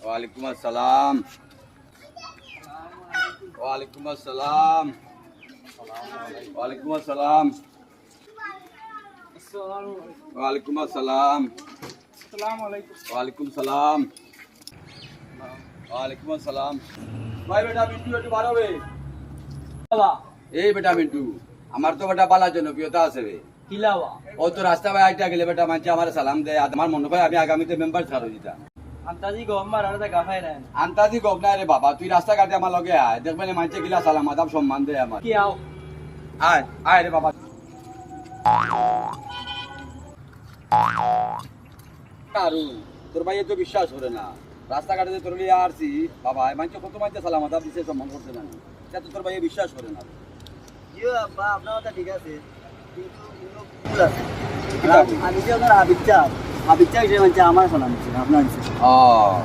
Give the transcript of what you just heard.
ওয়ালাইকুম আসসালাম। ওয়ালাইকুম আসসালাম। ওয়ালাইকুম আসসালাম। ওয়ালাইকুম আসসালাম। ওয়ালাইকুম সালাম। ওয়ালাইকুম আসসালাম। ভাই বেটা মিন্টু একটু ভালো হবে। এই বেটা মিন্টু আমার তো বেটা পালার জন্য প্রিয়তা আছে রে। কিলাওয়া ও তো রাস্তা ভাই আইটা গেলে বেটা মানছে আমার সালাম দেয়। আর আমার মনে হয় আমি আগামীতে মেম্বার ছাড়ো দিতা। আন্তাজি গম্মার আর গাফাই রান আন্তাজি গবনা রে বাবা, তুই রাস্তাঘাটে আমার লগে আয়, দেখবেন মানছে গিলা সালাম আদাব সম্মান দেয় আমার। কি আও আয় আয় রে বাবা। আরু তোর ভাই তো বিশ্বাস করে না, রাস্তাঘাটে যে তোর লিয়ে আসছি বাবা, মানছে কত মানছে সালাম আদাব দিছে, সম্মান করছে না, এটা তো তোর ভাই বিশ্বাস করে না। ইয়ো আব্বা আপনার কথা ঠিক আছে কিন্তু ইনো ভুল আছে আমি যে ওনার আবিচ্চা হিসেবে মানছে আমার সালাম দিচ্ছে আপনার দিচ্ছে ও